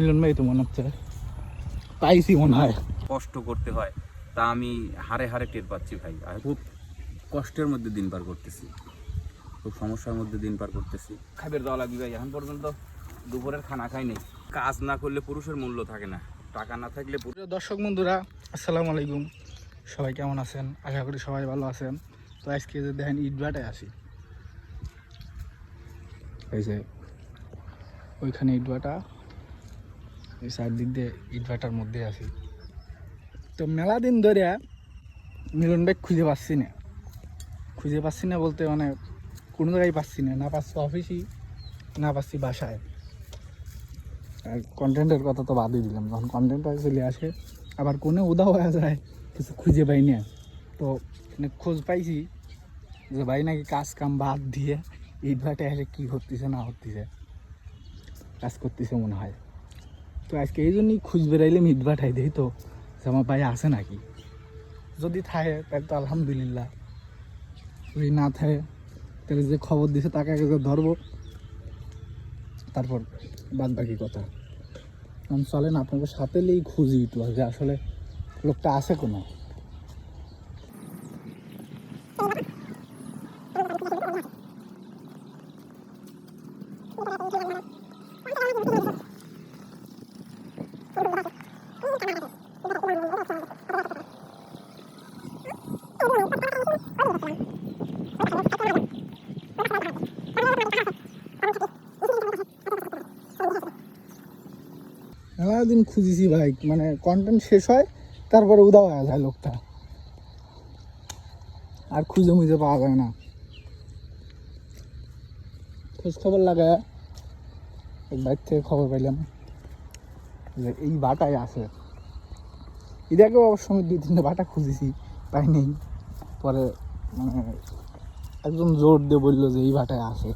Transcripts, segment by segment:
মিলন ভাই তো মনে হচ্ছে পাইছি মনে হয়। কষ্ট করতে হয় তা আমি হারে হারে টের পাচ্ছি ভাই। আর খুব কষ্টের মধ্যে দিন পার করতেছি, খুব সমস্যার মধ্যে দিন পার করতেছি। খাবার দেওয়া লাগবে ভাই, এখন পর্যন্ত দুপুরের খানা খাই নেই। কাজ না করলে পুরুষের মূল্য থাকে না, টাকা না থাকলে দর্শক বন্ধুরা আসসালামু আলাইকুম, সবাই কেমন আছেন? আশা করি সবাই ভালো আছেন। তো আজকে যে দেখেন ইটভাটায় আসি, এই যে ওইখানে ইটভাটা, এই চারদিক দিয়ে ইটভাটার মধ্যে আছি। তো মেলা দিন ধরে মিলন ভাই খুঁজে পাচ্ছি না বলতে মানে কোনো জায়গায় পাচ্ছি না, না পাচ্ছি অফিসই, না পাচ্ছি বাসায়। আর কন্টেন্টের কথা তো বাদই দিলাম, যখন কন্টেন্ট চলে আসে আবার কোনো উদাও হয়ে যায়, কিছু খুঁজে পাই না। তো খোঁজ পাইছি যে ভাই নাকি কাজ কাম বাদ দিয়ে ইটভাটায় এসে কী হতেছে না হতেছে, কাজ করতেছে মনে হয়। তো আজকে এই জন্যই খুঁজ বেড়াইলাম ইটভাটায়, দেখি তো যে আমার ভাই আছে নাকি। যদি থাকে তাহলে তো আলহামদুলিল্লাহ, যদি না থাকে তাহলে যে খবর দিছে তাকে আগে ধরবো, তারপর বাদ বাকি কথা। আমি চলেন আপনাদের সাথে নিয়েই খুঁজি একটু যে আসলে লোকটা আছে কোনো। দিন খুঁজেছি ভাই, মানে কন্টেন্ট শেষ হয় তারপরে উদাও হয়ে যায় লোকটা, আর খুঁজে মুজে পাওয়া যায় না। খোঁজ খবর লাগায় বাইর থেকে খবর পাইলাম যে এই বাটায় আছে। এটাকেও অবশ্য আমি 2-3টে বাটা খুঁজেছি, পাই নেই। পরে মানে একজন জোর দিয়ে বললো যে এই বাটায় আছে,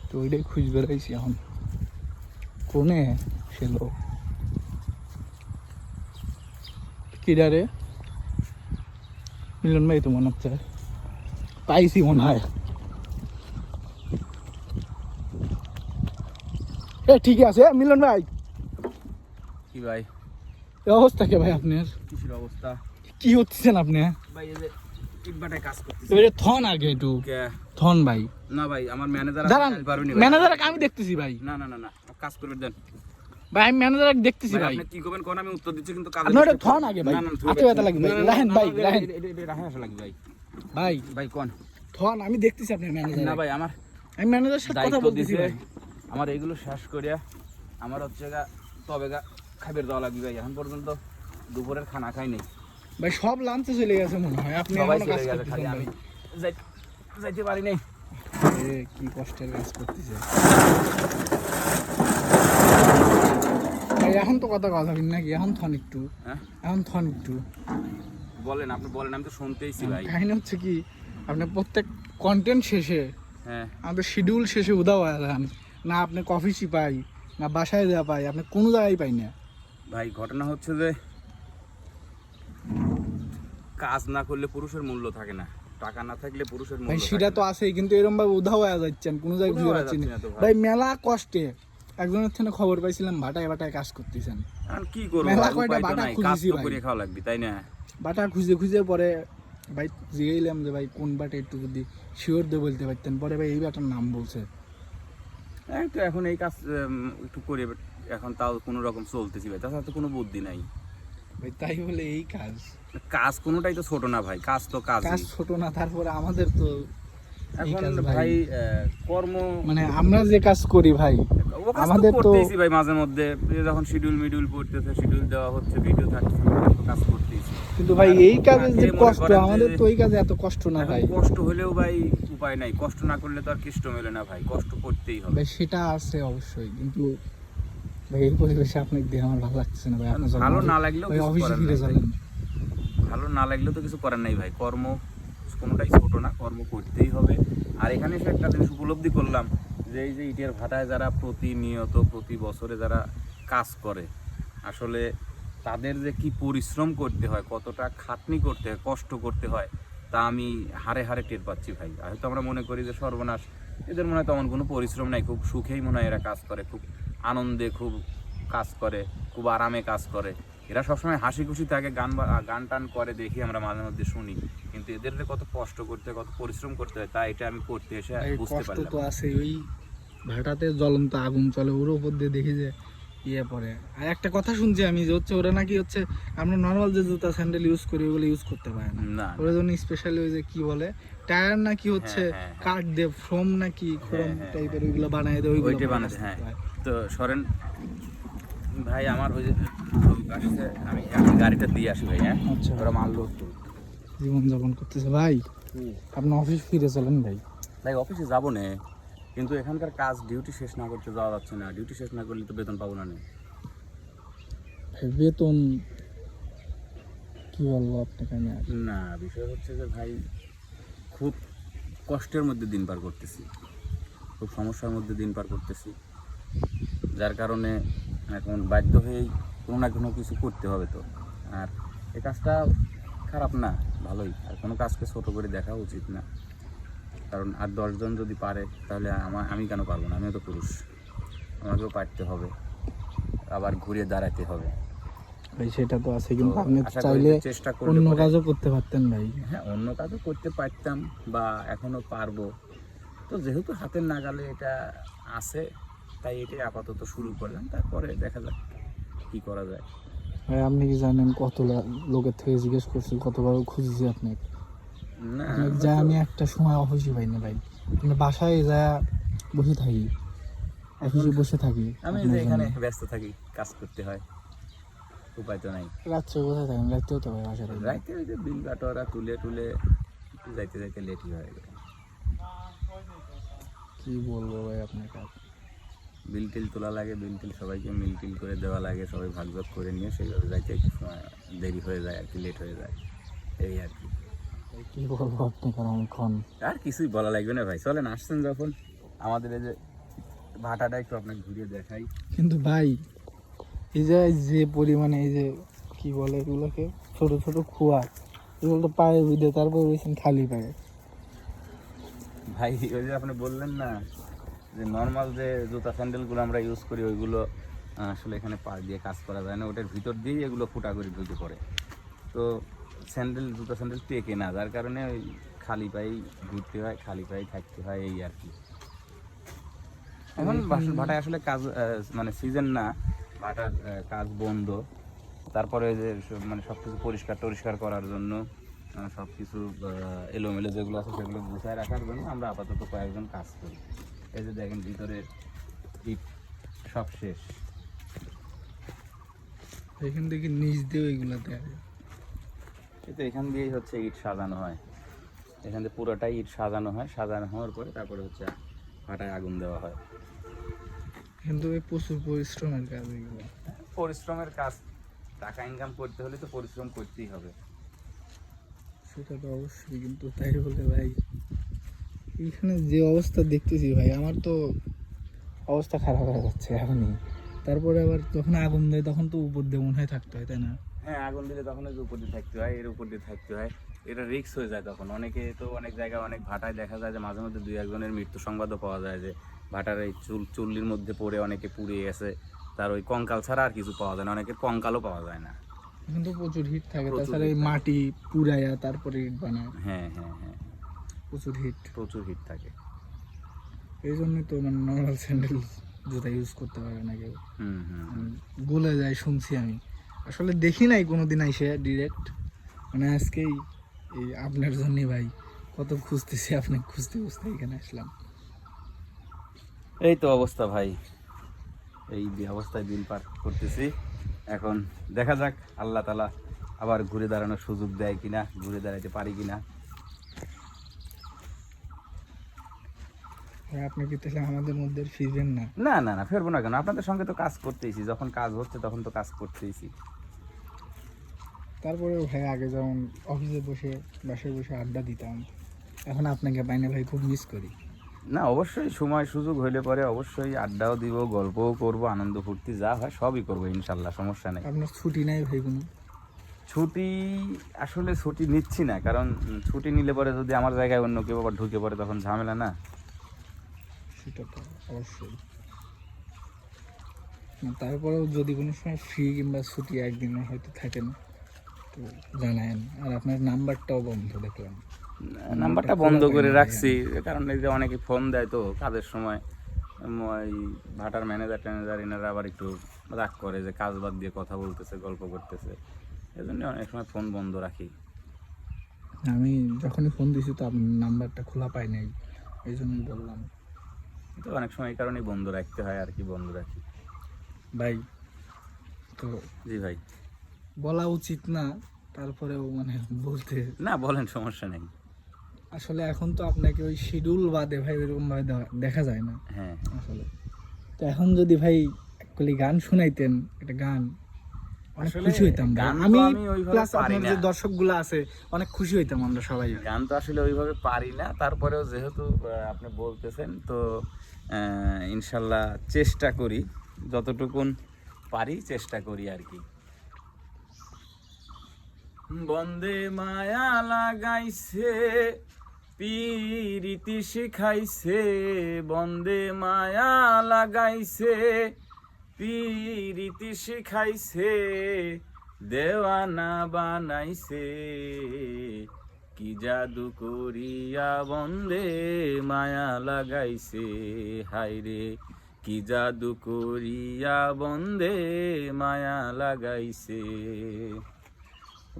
তো ওইটাই খুঁজ বেড়াইছি। এখন কোনে সে লোক কিডারে? মিলন ভাই তো মনে হচ্ছে পাইছি মনে হয়। ঠিক আছে মিলন ভাই। কি ভাই এই অবস্থা কে ভাই আপনার? কিসের অবস্থা? কি হচ্ছেন আপনি? ভাই এই যে ইটভাটায় কাজ করতেছি। এবারে থন আগে একটু থন ভাই। না ভাই, আমার ম্যানেজার দাঁড়ান, ম্যানেজারকে আমি দেখতেছি ভাই। না না না না, কাজ করবে দেন ভাই, আমি ম্যানেজারকে দেখতেছি ভাই। আপনি কি করবেন কোন, আমি উত্তর দিচ্ছি কিন্তু কাজ আপনার থন আগে ভাই, হাতে ব্যথা লাগবে ভাই। রাহেন ভাই, রাহেন রাহে আসা লাগবে ভাই। ভাই ভাই কোন থন, আমি দেখতেছি আপনার ম্যানেজার। না ভাই, আমার আমি ম্যানেজারের সাথে কথা বলতেছি ভাই। আমার এইগুলো শেষ করিয়া আমার হচ্ছে তবে খাবার দেওয়া লাগবে ভাই। এখন পর্যন্ত দুপুরের খানা খাই নেই ভাই, সব লাঞ্চে চলে গেছে মনে হয়, আপনি সবাই এখনো কাজ চলে গেছে, খালি করতেছেন আমি ভাই। যাইতে পারি নাই। কি কষ্টের কাজ করতেছে ভাই। এখন তো কথা বলেন নাকি? এখন থন একটু, এখন থন একটু বলেন, আপনি বলেন, আমি তো শুনতেইছি ভাই। কাহিনী হচ্ছে কি, আপনি প্রত্যেক কন্টেন্ট শেষে, আমাদের শিডিউল শেষে উদাও হয়ে যান না। আপনি অফিসই পাই না, বাসায় যা পাই, আপনি কোনো জায়গায় পাই না ভাই। ঘটনা হচ্ছে যে কাজ না করলে পুরুষের মূল্য থাকে না, টাকা না থাকলে পুরুষের মূল্য ভাই। সেটা তো আছেই, কিন্তু এরকম ভাবে উধাও হয়ে যাচ্ছেন, কোনো জায়গায় খুঁজে পাচ্ছি না ভাই। মেলা কষ্টে একজনের থেকে খবর পাইছিলাম ভাটায় ভাটায় কাজ করতেছেন। কি করব, মেলা কয়টা বাটা খুঁজেছি ভাই, করে খাওয়া লাগবে তাই না? বাটা খুঁজে খুঁজে পরে ভাই জিগাইলাম যে ভাই কোন বাটা, একটু যদি শিওর দিয়ে বলতে পারতেন। পরে ভাই এই বাটার নাম বলছে। তো এখন এই কাজ একটু করে এখন তাও কোনো রকম চলতেছি ভাই, তাছাড়া তো কোনো বুদ্ধি নাই ভাই। তাই বলে এই কাজ, কাজ কোনোটাই তো ছোট না ভাই, কাজ তো কাজ ছোট না। তারপরে আমাদের তো এখন ভাই কর্ম, মানে আমরা যে কাজ করি ভাই, আমাদের তো ভাই মাঝে মধ্যে যখন শিডিউল পড়তেছে, শিডিউল দেওয়া হচ্ছে, ভিডিও থাকছে, কাজ করতেছি। কিন্তু ভাই এই কাজের যে কষ্ট, আমাদের তো এই কাজে এত কষ্ট না ভাই। কষ্ট হলেও ভাই উপায় নাই, কষ্ট না করলে তো আর কৃষ্ট মেলে না ভাই, কষ্ট করতেই হবে ভাই। সেটা আছে অবশ্যই, কিন্তু ভাই এই পরিবেশে আপনাকে দিয়ে আমার ভালো লাগছে না ভাই। আপনার ভালো না লাগলেও অফিসে ফিরে যাবেন, ভালো না লাগলেও তো কিছু করার নাই ভাই। কর্ম কোনোটাই ছোট না, কর্ম করতেই হবে। আর এখানে এসে একটা জিনিস উপলব্ধি করলাম যে এই যে ইটের ভাটায় যারা প্রতিনিয়ত প্রতি বছরে যারা কাজ করে, আসলে তাদের যে কি পরিশ্রম করতে হয়, কতটা খাটনি করতে হয়, কষ্ট করতে হয়, তা আমি হারে হারে টের পাচ্ছি ভাই। হয়তো আমরা মনে করি যে সর্বনাশ, এদের মনে হয় তেমন কোনো পরিশ্রম নাই, খুব সুখেই মনে হয় এরা কাজ করে, খুব আনন্দে খুব কাজ করে, খুব আরামে কাজ করে। এরা সবসময় হাসি খুশি থাকে, গান টান করে দেখি আমরা মাঝে মধ্যে শুনি, কিন্তু এদের যে কত কষ্ট করতে হয়, কত পরিশ্রম করতে হয়, তা এটা আমি করতে এসে ভাই বুঝতে কষ্ট পারলাম। তো আছে, ওই ভাটাতে জ্বলন্ত আগুন চলে, ওর উপর দিয়ে দেখি যে ইয়ে পরে। আর একটা কথা শুনছি আমি যে হচ্ছে ওরা নাকি হচ্ছে আমরা নর্মাল যে জুতা স্যান্ডেল ইউজ করি ওগুলো ইউজ করতে পারে না, না, ওর জন্য স্পেশালি ওই যে কি বলে টায়ার নাকি হচ্ছে হ্যাঁ, হ্যাঁ। কাঠ দিয়ে ফ্রম নাকি ক্রোম হ্যাঁ, টাইপের ওইগুলো বানায় দেয়, ওইগুলো ওইটা পরে বানাতে, কাজ হ্যাঁ। করতে হয়। তো সরেন ভাই, আমার ওই যে আসছে, আমি গাড়িটা দিয়ে আসি ভাই। হ্যাঁ, আচ্ছা ওরা মারলো তো। জীবনযাপন করতেছে ভাই, আপনি অফিস ফিরে চলেন ভাই। ভাই অফিসে যাবো না, কিন্তু এখানকার কাজ ডিউটি শেষ না করতে যাওয়া যাচ্ছে না। ডিউটি শেষ না করলে তো বেতন পাবো না। বেতন কি বলবো আপনাকে আমি আর। না, বিষয় হচ্ছে যে ভাই খুব কষ্টের মধ্যে দিন পার করতেছি, খুব সমস্যার মধ্যে দিন পার করতেছি, যার কারণে এখন বাধ্য হয়েই কোনো না কোনো কিছু করতে হবে। তো আর এই কাজটা খারাপ না, ভালোই। আর কোনো কাজকে ছোটো করে দেখা উচিত না, কারণ আর 10 জন যদি পারে তাহলে আমি কেন পারবো না? আমিও তো পুরুষ, আমাকেও পারতে হবে, আবার ঘুরে দাঁড়াতে হবে। ভাই সেটা তো আছে, কিন্তু তো আপনি আশা করি চাইলে যে চেষ্টা করলে অন্য পরে- কাজও করতে পারতেন ভাই। হ্যাঁ, অন্য কাজও করতে পারতাম বা এখনো পারবো। তো যেহেতু হাতের নাগালে এটা আছে, তাই এটাই আপাতত শুরু করলাম, তারপরে দেখা যাক কি করা যায়। ভাই আপনি কি জানেন কত লোকের থেকে জিজ্ঞেস করছি, কতবার খুঁজেছি আপনাকে, না, আপনাকে যা আমি একটা সময় অফিসে পাই না ভাই, আমি বাসায় যা বসে থাকি, অফিসে বসে থাকি। আমি আপনার যে এখানে জন্য। ব্যস্ত থাকি, কাজ করতে হয়, উপায় তো নাই। রাত্রে কোথায় থাকেন? রাত্রেও তো ভাই বাসায় থাকেন। রাইতে ওই যে বিল বাটোয়ারা তুলে টুলে যাইতে যাইতে লেটই হয়। কি বলবো ভাই আপনাকে আর। বিল টিল তোলা লাগে, বিল টিল সবাইকে মিল টিল করে দেওয়া লাগে, সবাই ভাগযোগ করে নিয়ে সেইভাবে যাইতে একটু সময় দেরি হয়ে যায় আর কি, লেট হয়ে যায়, এই আর কি। ভাই, কি বলবো আপনাকে আর অনেকক্ষণ। আর কিছুই বলা লাগবে না ভাই, চলেন, আসছেন যখন আমাদের এই যে ভাটাটা একটু আপনাকে ঘুরিয়ে দেখাই। কিন্তু ভাই এই যে যে পরিমাণে এই যে কি বলে এগুলোকে ছোট ছোট খোয়া, এগুলো তো পায়ে বুঝে তারপর রয়েছেন খালি পায়ে। ভাই ওই যে আপনি বললেন না যে নর্মাল যে জুতা স্যান্ডেলগুলো আমরা ইউজ করি ওইগুলো আসলে এখানে পা দিয়ে কাজ করা যায় না, ওটার ভিতর দিয়েই এগুলো ফুটা করে ঢুকে পড়ে। তো জুতা স্যান্ডেল টেকে না, যার কারণে ওই খালি পায়েই ঘুরতে হয়, খালি পায়েই থাকতে হয়, এই আর কি। এখন ভাটায় আসলে কাজ মানে সিজন না, ভাটার কাজ বন্ধ। তারপরে যে মানে সব কিছু পরিষ্কার করার জন্য সব কিছু এলোমেলো যেগুলো আছে সেগুলো গুছায় রাখার জন্য আমরা আপাতত কয়েকজন কাজ করি। এই যে দেখেন ভিতরে ইট সব শেষ। এখান থেকে নিচ দিয়ে ওইগুলো দেয়। কিন্তু এখান দিয়েই হচ্ছে ইট সাজানো হয়, এখান থেকে পুরোটাই ইট সাজানো হয়, সাজানো হওয়ার পরে তারপরে হচ্ছে ভাটায় আগুন দেওয়া হয়। কিন্তু ওই প্রচুর পরিশ্রমের কাজ এগুলো। পরিশ্রমের কাজ, টাকা ইনকাম করতে হলে তো পরিশ্রম করতেই হবে। সেটা তো অবশ্যই, কিন্তু তাই বলে ভাই এইখানে যে অবস্থা দেখতেছি ভাই, আমার তো অবস্থা খারাপ হয়ে যাচ্ছে এখনই। তারপরে আবার যখন আগুন দেয় তখন তো উপর দিয়ে মনে হয় থাকতে হয়, তাই না? হ্যাঁ, আগুন দিলে তখন ওই যে উপর দিয়ে থাকতে হয়, এর উপর দিয়ে থাকতে হয়, এটা রিস্ক হয়ে যায় তখন। অনেকে তো অনেক জায়গায় অনেক ভাটায় দেখা যায় যে মাঝে মধ্যে 2-1 জনের মৃত্যু সংবাদও পাওয়া যায়, যে ভাটার এই চুল্লির মধ্যে পড়ে অনেকে পুড়ে গেছে, তার ওই কঙ্কাল ছাড়া আর কিছু পাওয়া যায় না, অনেকের কঙ্কালও পাওয়া যায় না। এখন তো প্রচুর হিট থাকে, প্রচুর তাছাড়া এই heat থাকে। মাটি পুরাইয়া তারপরে ইট বানায়, হ্যাঁ হ্যাঁ হ্যাঁ, প্রচুর হিট। প্রচুর হিট থাকে। এই জন্যই তো মানে নর্মাল স্যান্ডেল জুতা ইউজ করতে পারে না কেউ, হুম হুম হুম। গলে যায় শুনছি আমি। আসলে দেখি নাই কোনোদিন আইসে ডিরেক্ট, মানে আজকেই এই আপনার জন্যই ভাই কত খুঁজতেছি, আপনাকে খুঁজতে খুঁজতে এখানে আসলাম। এই তো অবস্থা ভাই, এই অবস্থায় দিন পার করতেছি। এখন দেখা যাক আল্লাহ তাআলা আবার ঘুরে দাঁড়ানোর সুযোগ দেয় কিনা, ঘুরে দাঁড়াতে পারি কিনা। ভাই আপনি কি তাহলে আমাদের মধ্যে আর ফিরবেন না? না না না, ফেরবো না কেন? আপনাদের সঙ্গে তো কাজ করতেইছি, যখন কাজ হচ্ছে তখন তো কাজ করতেইছি। তারপরে ভাই আগে যেমন অফিসে বসে বাসায় বসে আড্ডা দিতাম, এখন আপনাকে পাই না ভাই, খুব মিস করি। না, অবশ্যই সময় সুযোগ হইলে পরে অবশ্যই আড্ডাও দিব, গল্পও করব, আনন্দ ফুর্তি যা হয় সবই করবো ইনশাল্লাহ, সমস্যা নেই। আপনার ছুটি নাই ভাই কোনো? ছুটি আসলে ছুটি নিচ্ছি না, কারণ ছুটি নিলে পরে যদি আমার জায়গায় অন্য কেউ আবার ঢুকে পড়ে তখন ঝামেলা না। সেটা তো অবশ্যই। তারপরেও যদি কোনো সময় ফ্রি কিংবা ছুটি একদিনে হয়তো থাকেন তো জানায়েন। আর আপনার নাম্বারটাও বন্ধ দেখলাম। নাম্বারটা বন্ধ করে রাখছি, কারণ এই যে অনেকে ফোন দেয় তো কাজের সময়, ওই ভাটার ম্যানেজার এনারা আবার একটু রাগ করে যে কাজ বাদ দিয়ে কথা বলতেছে, গল্প করতেছে, এই জন্য অনেক সময় ফোন বন্ধ রাখি। আমি যখনই ফোন দিছি তো আপনার নাম্বারটা খোলা পাই নাই, এই জন্যই বললাম। তো অনেক সময় এই কারণেই বন্ধ রাখতে হয় আর কি, বন্ধ রাখি। ভাই তো জি ভাই। বলা উচিত না, তারপরেও মানে বলতে, না বলেন, সমস্যা নেই। আসলে এখন তো আপনাকে ওই শিডিউল বাদে ভাই ওইরকম ভাবে দেখা যায় না হ্যাঁ আসলে। তো এখন যদি ভাই একগুলি গান শোনাইতেন, একটা গান, অনেক আসলে খুশি হইতাম ভাই। গান তো আমি আমি ওইভাবে প্লাস পারি আপনার না। যে দর্শকগুলো আছে অনেক খুশি হইতাম আমরা সবাই। গান তো আসলে ওইভাবে পারি না, তারপরেও যেহেতু আপনি বলতেছেন তো ইনশাল্লাহ চেষ্টা করি, যতটুকুন পারি চেষ্টা করি আর কি। বন্দে মায়া লাগাইছে পিরিতি শিখাইছে, বন্দে মায়া লাগাইছে পিরিতি শিখাইছে, দেওয়ানা বানাইছে, কি জাদু করিয়া বন্দে মায়া লাগাইছে, হায়রে কি জাদু করিয়া বন্দে মায়া লাগাইছে।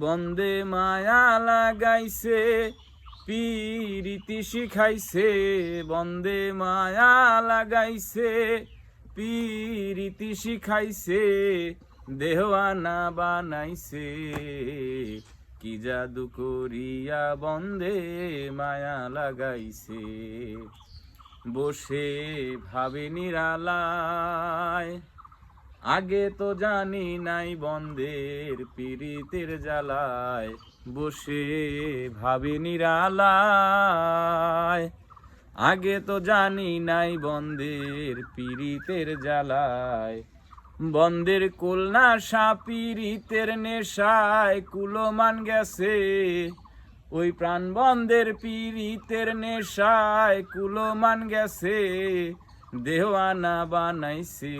বন্দে মায়া লাগাইছে পিরিতি শিখাইছে, বন্দে মায়া লাগাইছে পিরিতি শিখাইছে, দেওয়ানা বানাইছে, কি জাদু করিয়া বন্দে মায়া লাগাইছে। বসে ভাবে নিরালায়, আগে তো জানি নাই বন্দের পীড়িতের জ্বালায়, বসে ভাবি নিরালায়, আগে তো জানি নাই বন্দের পীড়িতের জ্বালায়, বন্দের কুলনা সাপিরিতের নেশায় কুলমান গেছে, ওই প্রাণ বন্দের পীড়িতের নেশায় কুলমান গেছে, দেওয়ানা বানাইছে,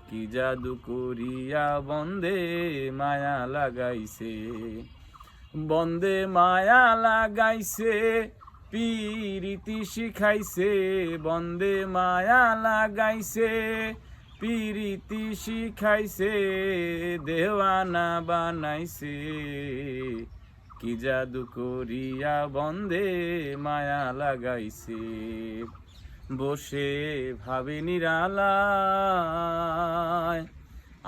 কি জাদু করিয়া বন্দে মায়া লাগাইছে, বন্দে মায়া লাগাইছে পিরিতি শিখাইছে, বন্দে মায়া লাগাইছে পিরিতি শিখাইছে, দেওয়ানা বানাইছে, কি জাদু করিয়া বন্দে মায়া লাগাইছে। বসে ভাবি নিরালায়,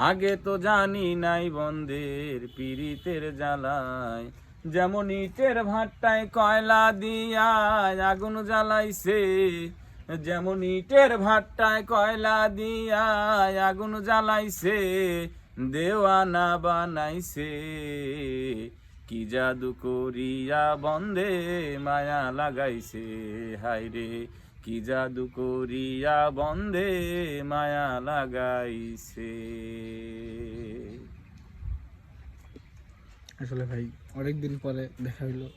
আগে তো জানি নাই বন্দের পীড়িতের জ্বালায়, যেমন ইটের ভাটায় কয়লা দিয়া আগুন জ্বালাইছে, যেমন ইটের ভাটায় কয়লা দিয়া আগুন জ্বালাইছে, দেওয়ানা বানাইছে, কি জাদু করিয়া বন্দে মায়া লাগাইছে, হায়রে কি জাদু করিয়া বন্দে মায়া লাগাইছে। আসলে ভাই অনেকদিন পরে দেখা হইলো,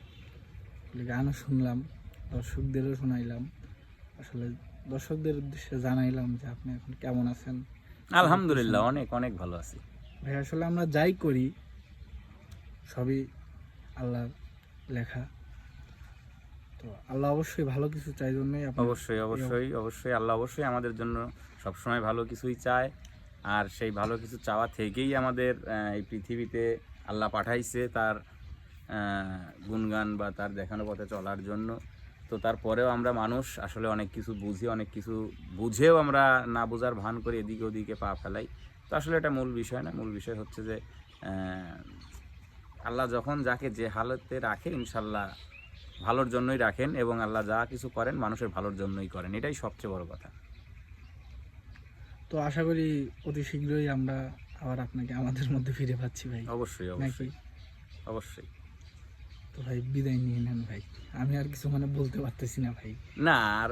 গানও শুনলাম, দর্শকদেরও শোনাইলাম, আসলে দর্শকদের উদ্দেশ্যে জানাইলাম যে আপনি এখন কেমন আছেন। আলহামদুলিল্লাহ অনেক অনেক ভালো আছি ভাই। আসলে আমরা যাই করি সবই আল্লাহর লেখা, তো আল্লাহ অবশ্যই ভালো কিছু চাই জন্যই অবশ্যই অবশ্যই অবশ্যই আল্লাহ অবশ্যই আমাদের জন্য সবসময় ভালো কিছুই চায়, আর সেই ভালো কিছু চাওয়া থেকেই আমাদের এই পৃথিবীতে আল্লাহ পাঠাইছে তার গুণগান বা তার দেখানো পথে চলার জন্য। তো তারপরেও আমরা মানুষ আসলে অনেক কিছু বুঝি, অনেক কিছু বুঝেও আমরা না বোঝার ভান করে এদিকে ওদিকে পা ফেলাই। তো আসলে এটা মূল বিষয় না, মূল বিষয় হচ্ছে যে আল্লাহ যখন যাকে যে হালতে রাখে ইনশাল্লাহ ভালোর জন্যই রাখেন, এবং আল্লাহ যা কিছু করেন মানুষের ভালোর জন্যই করেন, এটাই সবচেয়ে বড় কথা। তো আশা করি অতি শীঘ্রই আমরা আবার আপনাকে আমাদের মধ্যে ফিরে পাচ্ছি ভাই। অবশ্যই অবশ্যই অবশ্যই। তো ভাই বিদায় নিয়ে নেন ভাই, আমি আর কিছু মানে বলতে পারতেছি না ভাই। না আর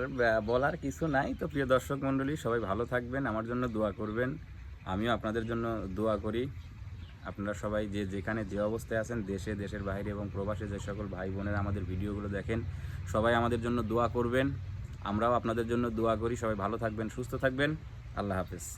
বলার কিছু নাই। তো প্রিয় দর্শক মণ্ডলী, সবাই ভালো থাকবেন, আমার জন্য দোয়া করবেন, আমিও আপনাদের জন্য দোয়া করি। আপনারা সবাই যে যেখানে যে অবস্থায় আছেন, দেশে, দেশের বাইরে এবং প্রবাসে যে সকল ভাই বোনেরা আমাদের ভিডিওগুলো দেখেন, সবাই আমাদের জন্য দোয়া করবেন, আমরাও আপনাদের জন্য দোয়া করি। সবাই ভালো থাকবেন, সুস্থ থাকবেন, আল্লাহ হাফেজ।